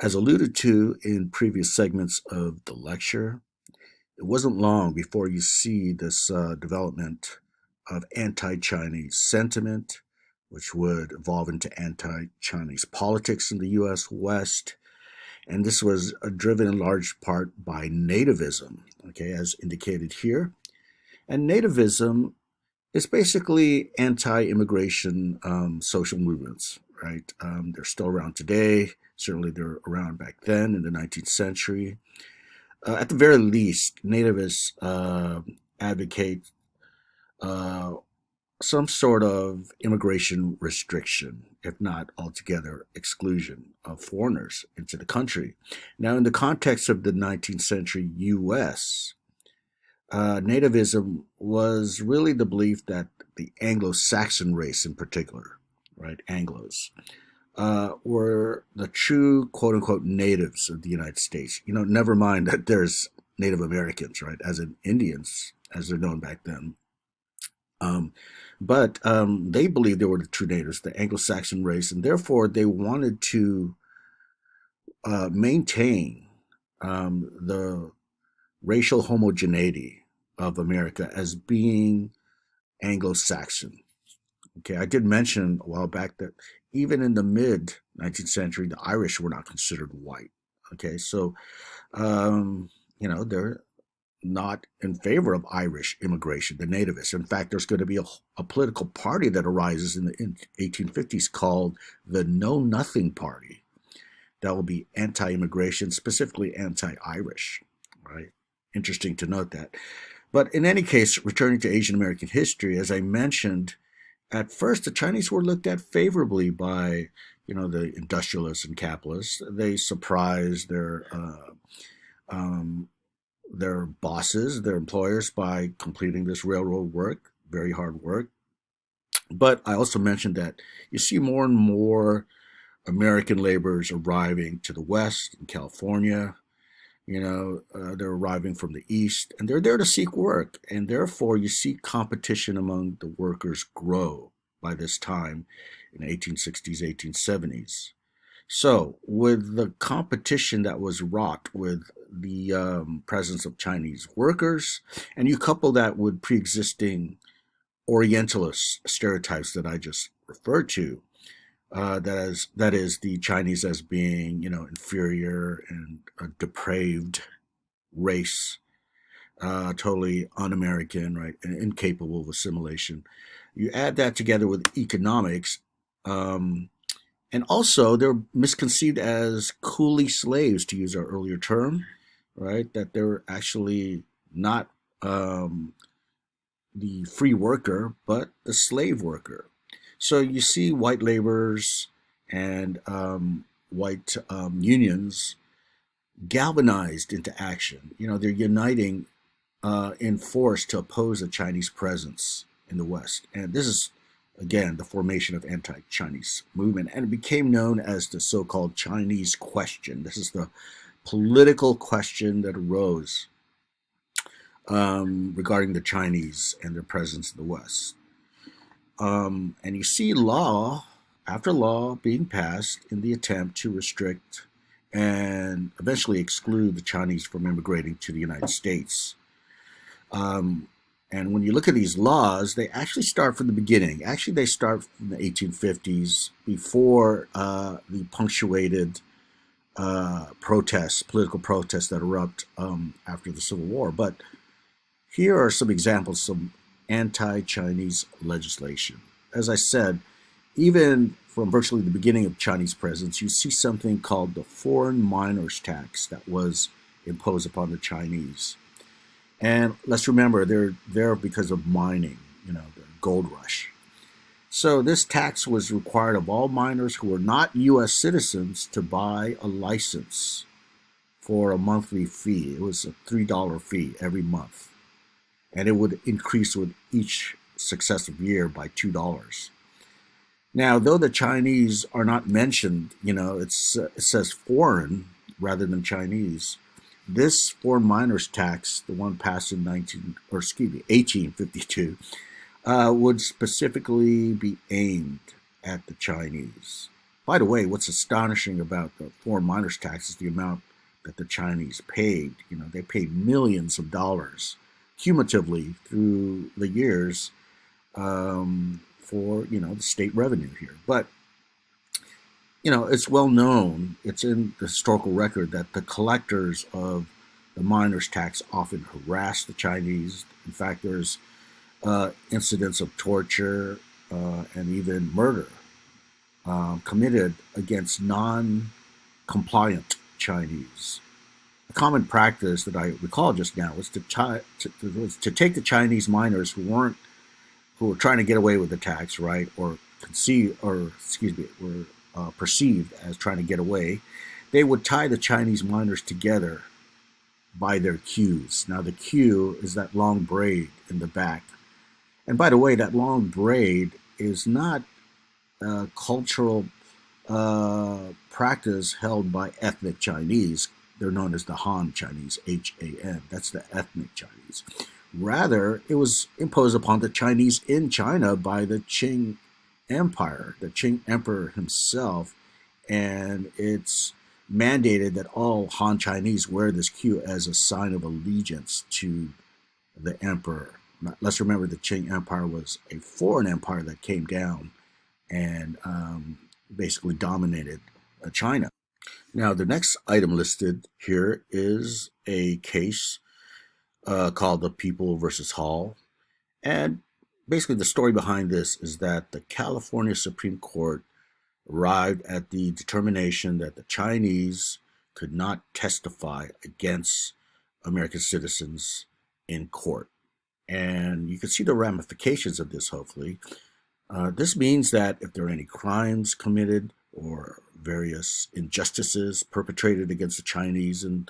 As alluded to in previous segments of the lecture, it wasn't long before you see this development of anti Chinese sentiment, which would evolve into anti Chinese politics in the US West. And this was driven in large part by nativism, okay, as indicated here. And nativism is basically anti immigration social movements, right? They're still around today. Certainly, they're around back then in the 19th century. At the very least, nativists advocate uh, some sort of immigration restriction, if not altogether exclusion of foreigners into the country. Now, in the context of the 19th century US, nativism was really the belief that the Anglo Saxon race, in particular, right, Anglos, were the true quote unquote natives of the United States. Never mind that there's Native Americans, right, as in Indians, as they're known back then. Um, but they believed they were the true natives, the Anglo Saxon race, and therefore they wanted to maintain the racial homogeneity of America as being Anglo Saxon. Okay, I did mention a while back that even in the mid 19th century, the Irish were not considered white. Okay, so um, they're not in favor of Irish immigration, the nativists. In fact, there's going to be a political party that arises in the 1850s called the Know Nothing Party that will be anti-immigration, specifically anti-Irish. Right? Interesting to note that. But in any case, returning to Asian American history, as I mentioned, at first the Chinese were looked at favorably by the industrialists and capitalists. They surprised um, their bosses, their employers, by completing this railroad work, very hard work. But I also mentioned that you see more and more American laborers arriving to the West in California. They're arriving from the East and they're there to seek work. And therefore, you see competition among the workers grow by this time in the 1860s, 1870s. So, with the competition that was wrought with the presence of Chinese workers, and you couple that with pre existing Orientalist stereotypes that I just referred to, that is the Chinese as being inferior and a depraved race, totally un-American, right, and incapable of assimilation. You add that together with economics, um, and also they're misconceived as coolie slaves, to use our earlier term, right? That they're actually not the free worker, but the slave worker. So you see white laborers and white unions galvanized into action. They're uniting in force to oppose a Chinese presence in the West. And this is, again, the formation of anti-Chinese movement. And it became known as the so-called Chinese question. This is the political question that arose regarding the Chinese and their presence in the West. And you see law after law being passed in the attempt to restrict and eventually exclude the Chinese from immigrating to the United States. Um, and when you look at these laws, they actually start from the beginning. Actually, they start from the 1850s before the punctuated protests, political protests that erupt after the Civil War. But here are some examples of anti Chinese legislation. As I said, even from virtually the beginning of Chinese presence, you see something called the foreign miners tax that was imposed upon the Chinese. And let's remember, they're there because of mining, the gold rush. So this tax was required of all miners who were not U.S. citizens to buy a license for a monthly fee. It was a $3 fee every month, and it would increase with each successive year by $2. Now, though the Chinese are not mentioned, it says foreign rather than Chinese. This foreign miners tax, the one passed in 1852, would specifically be aimed at the Chinese. By the way, what's astonishing about the foreign miners tax is the amount that the Chinese paid. They paid millions of dollars cumulatively through the years for the state revenue here. But it's well known, it's in the historical record that the collectors of the miners' tax often harass the Chinese. In fact, there's incidents of torture and even murder committed against non-compliant Chinese. A common practice that I recall just now was to take the Chinese miners who were trying to get away with the tax, right, or were perceived as trying to get away. They would tie the Chinese miners together by their queues. Now, the queue is that long braid in the back. And by the way, that long braid is not a cultural practice held by ethnic Chinese. They're known as the Han Chinese, H-A-N. That's the ethnic Chinese. Rather, it was imposed upon the Chinese in China by the Qing Empire, the Qing Emperor himself, and it's mandated that all Han Chinese wear this queue as a sign of allegiance to the emperor. Let's remember the Qing Empire was a foreign empire that came down and basically dominated China. Now, the next item listed here is a case called the People versus Hall. And basically, the story behind this is that the California Supreme Court arrived at the determination that the Chinese could not testify against American citizens in court. And you can see the ramifications of this, hopefully. This means that if there are any crimes committed or various injustices perpetrated against the Chinese in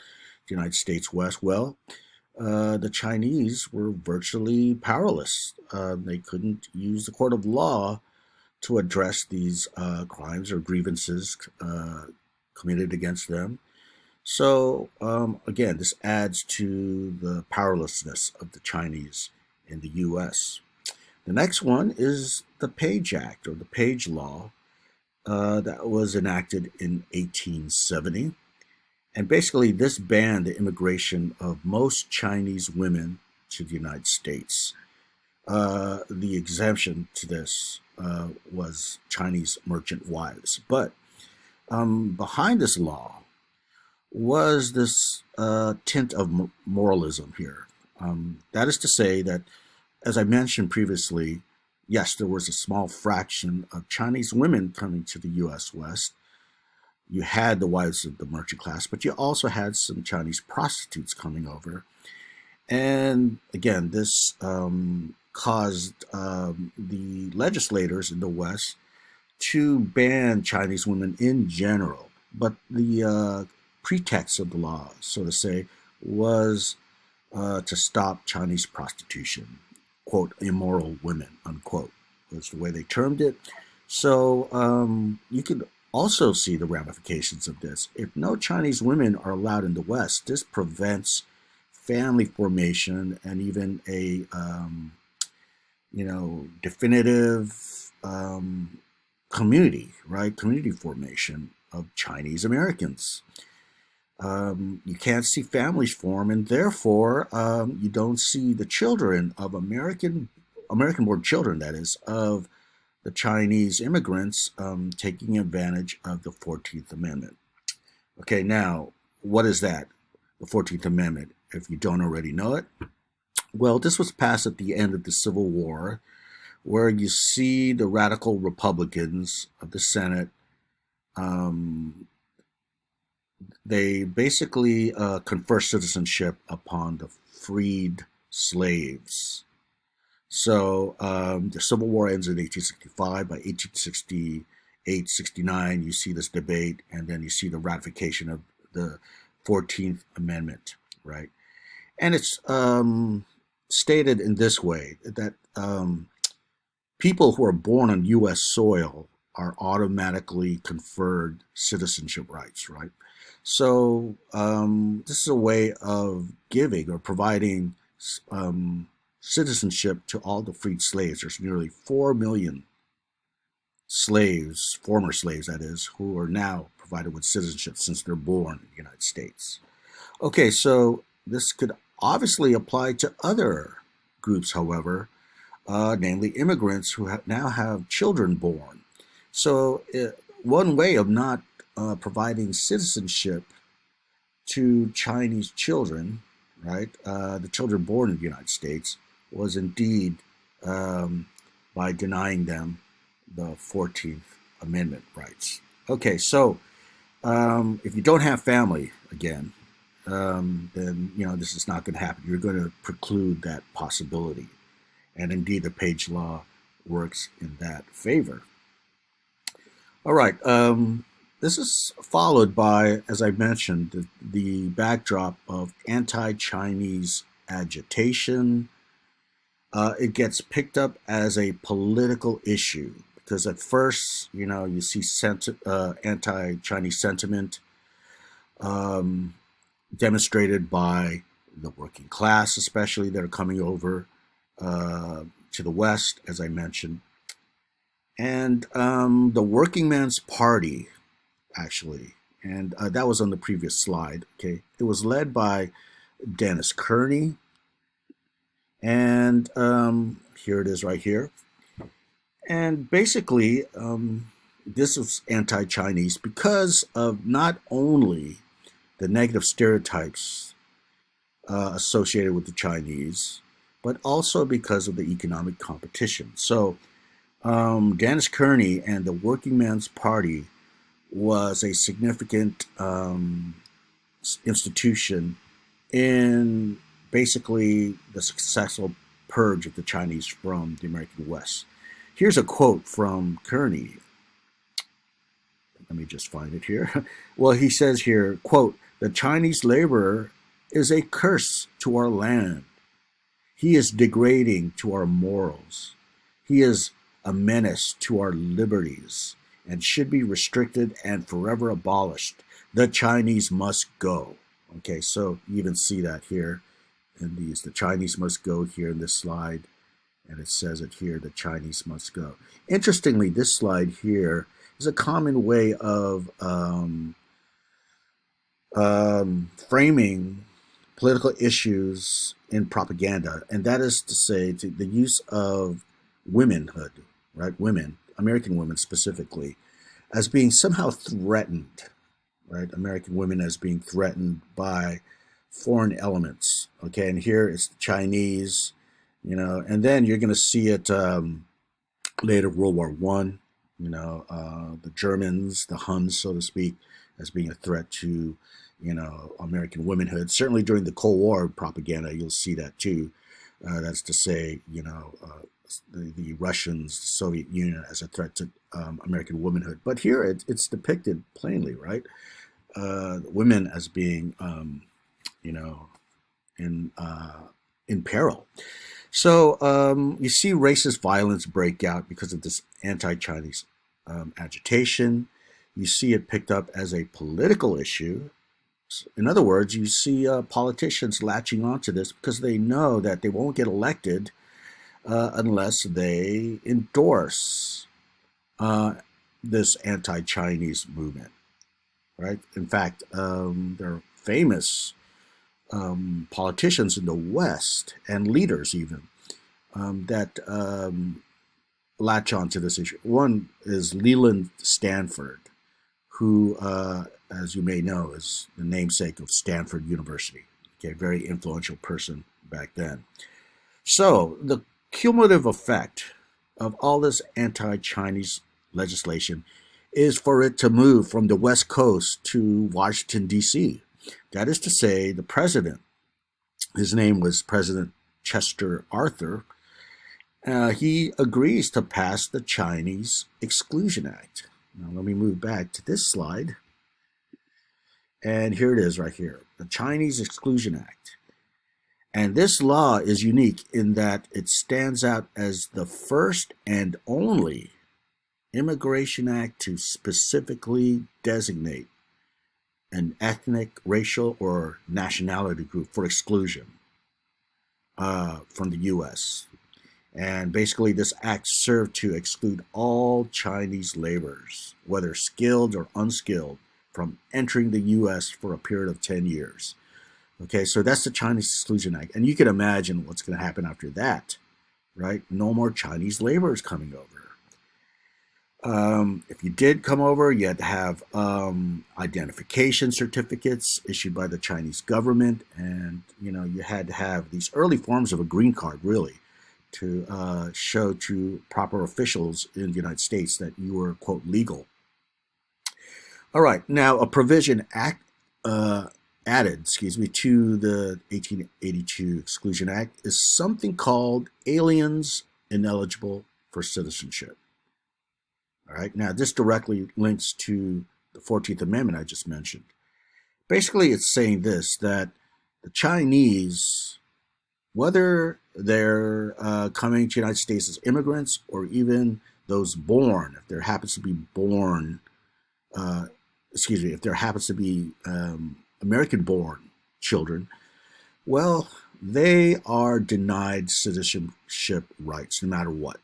the United States West, well, the Chinese were virtually powerless. They couldn't use the court of law to address these crimes or grievances committed against them. So again, this adds to the powerlessness of the Chinese in the U.S. The next one is the Page Act, or the Page Law, that was enacted in 1870. And basically, this banned the immigration of most Chinese women to the United States. The exemption to this was Chinese merchant wives. But behind this law was this tint of moralism here. That is to say that, as I mentioned previously, yes, there was a small fraction of Chinese women coming to the U.S. West. You had the wives of the merchant class, but you also had some Chinese prostitutes coming over. And again, this caused the legislators in the West to ban Chinese women in general. But the pretext of the law, so to say, was to stop Chinese prostitution, quote, immoral women, unquote, was the way they termed it. So you could also see the ramifications of this. If no Chinese women are allowed in the West, this prevents family formation and even a definitive community, right? Community formation of Chinese Americans. You can't see families form, and therefore you don't see the children of American-born children, that is, of the Chinese immigrants taking advantage of the 14th Amendment. Okay, now, what is that, the 14th Amendment, if you don't already know it? Well, this was passed at the end of the Civil War, where you see the radical Republicans of the Senate, they basically confer citizenship upon the freed slaves. So the Civil War ends in 1865. By 1868, 69, you see this debate, and then you see the ratification of the 14th Amendment, right? And it's stated in this way, that people who are born on U.S. soil are automatically conferred citizenship rights, right? So this is a way of giving or providing citizenship to all the freed slaves. There's nearly 4 million slaves, former slaves that is, who are now provided with citizenship since they're born in the United States. Okay, so this could obviously apply to other groups, however, namely immigrants who now have children born. So, one way of not providing citizenship to Chinese children, right, the children born in the United States, was indeed um, by denying them the 14th Amendment rights. Okay, so if you don't have family, again, then this is not going to happen. You're going to preclude that possibility, and indeed, the Page Law works in that favor. All right. This is followed by, as I mentioned, the backdrop of anti-Chinese agitation. It gets picked up as a political issue because at first, you see anti-Chinese sentiment um, demonstrated by the working class, especially that are coming over to the West, as I mentioned, and the Working Man's Party, actually, and that was on the previous slide. Okay, it was led by Dennis Kearney, and here it is right here. And basically, this was anti-Chinese because of not only the negative stereotypes associated with the Chinese, but also because of the economic competition. So, Dennis Kearney and the Working Man's Party was a significant institution in basically the successful purge of the Chinese from the American West. Here's a quote from Kearney. Let me just find it here. Well, he says here, quote, "The Chinese laborer is a curse to our land. He is degrading to our morals. He is a menace to our liberties and should be restricted and forever abolished. The Chinese must go." Okay, so you even see that here in these. The Chinese must go here in this slide, and it says it here, the Chinese must go. Interestingly, this slide here is a common way of framing political issues in propaganda, and that is to say, the use of womenhood, right? Women, American women specifically, as being somehow threatened, right? American women as being threatened by foreign elements. Okay, and here it's the Chinese, and then you're going to see it later, World War One. The Germans, the Huns, so to speak, as being a threat to, American womanhood. Certainly during the Cold War propaganda, you'll see that too. That's to say, the Russians, the Soviet Union as a threat to American womanhood. But here it's depicted plainly, right? Women as being, in peril. So you see racist violence break out because of this anti-Chinese agitation. You see it picked up as a political issue. In other words, you see politicians latching onto this because they know that they won't get elected unless they endorse this anti-Chinese movement, right? In fact, there are famous politicians in the West and leaders even that latch onto this issue. One is Leland Stanford, who, as you may know, is the namesake of Stanford University. Okay, very influential person back then. So the cumulative effect of all this anti-Chinese legislation is for it to move from the West Coast to Washington, D.C. That is to say, the president, his name was President Chester Arthur, he agrees to pass the Chinese Exclusion Act. Now, let me move back to this slide. And here it is right here, the Chinese Exclusion Act. And this law is unique in that it stands out as the first and only immigration act to specifically designate an ethnic, racial, or nationality group for exclusion from the U.S. And basically, this act served to exclude all Chinese laborers, whether skilled or unskilled, from entering the U.S. for a period of 10 years. Okay, so that's the Chinese Exclusion Act. And you can imagine what's going to happen after that, right? No more Chinese laborers coming over. If you did come over, you had to have identification certificates issued by the Chinese government, and you had to have these early forms of a green card, really, to show to proper officials in the United States that you were, quote, legal. All right, now a provision added, to the 1882 Exclusion Act is something called aliens ineligible for citizenship. All right, now this directly links to the 14th Amendment I just mentioned. Basically, it's saying this, that the Chinese, whether they're coming to the United States as immigrants or even those born, if there happens to be born, if there happens to be American-born children, well, they are denied citizenship rights no matter what.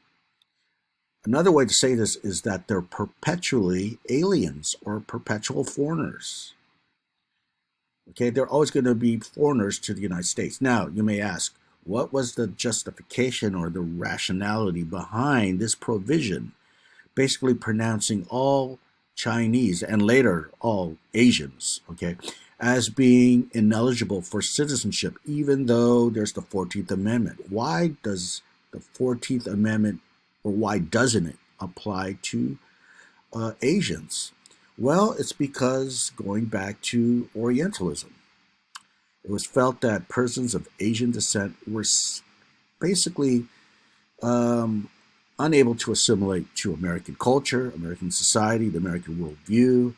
Another way to say this is that they're perpetually aliens or perpetual foreigners. Okay, they're always going to be foreigners to the United States. Now, you may ask, what was the justification or the rationality behind this provision, basically pronouncing all Chinese and later all Asians, okay, as being ineligible for citizenship, even though there's the 14th Amendment? Why does the 14th Amendment, or why doesn't it apply to Asians? Well, it's because, going back to Orientalism, it was felt that persons of Asian descent were basically unable to assimilate to American culture, American society, the American worldview,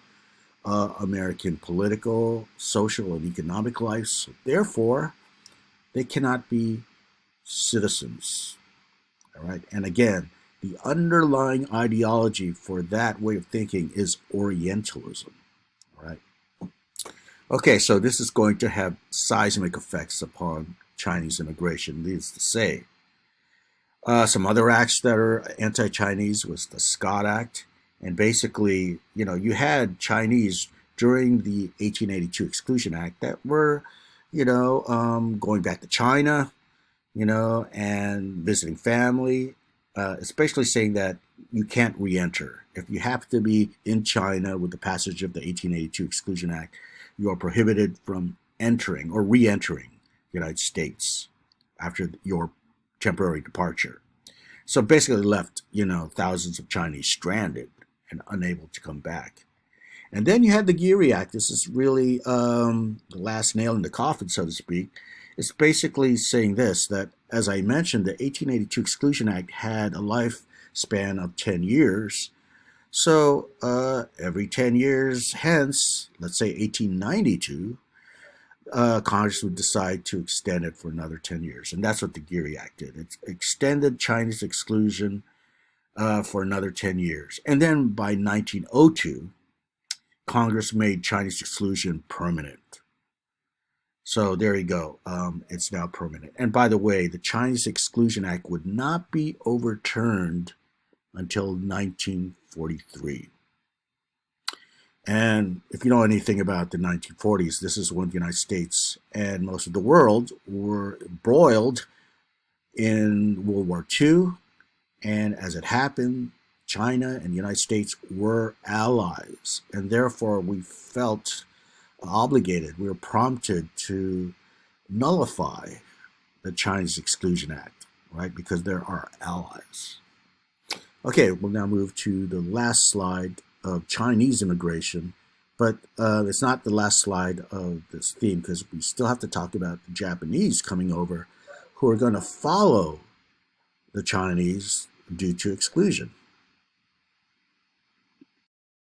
American political, social, and economic life. So therefore, they cannot be citizens. All right, and again, the underlying ideology for that way of thinking is Orientalism. All right. Okay, so this is going to have seismic effects upon Chinese immigration, needless to say. Some other acts that are anti-Chinese was the Scott Act. And basically, you had Chinese during the 1882 Exclusion Act that were, going back to China, and visiting family, especially saying that you can't re-enter. If you have to be in China with the passage of the 1882 Exclusion Act, you are prohibited from entering or re-entering the United States after your temporary departure. So basically left, thousands of Chinese stranded and unable to come back. And then you had the Geary Act. This is really the last nail in the coffin, so to speak. It's basically saying this, that, as I mentioned, the 1882 Exclusion Act had a lifespan of 10 years. So every 10 years hence, let's say 1892, Congress would decide to extend it for another 10 years. And that's what the Geary Act did. It extended Chinese exclusion for another 10 years. And then by 1902, Congress made Chinese exclusion permanent. So there you go. It's now permanent. And by the way, the Chinese Exclusion Act would not be overturned until 1943. And if you know anything about the 1940s, this is when the United States and most of the world were embroiled in World War II. And as it happened, China and the United States were allies. And therefore, we felt obligated, we were prompted to nullify the Chinese Exclusion Act, right? Because they're our allies. Okay, we'll now move to the last slide of Chinese immigration, but it's not the last slide of this theme, because we still have to talk about the Japanese coming over who are going to follow the Chinese due to exclusion.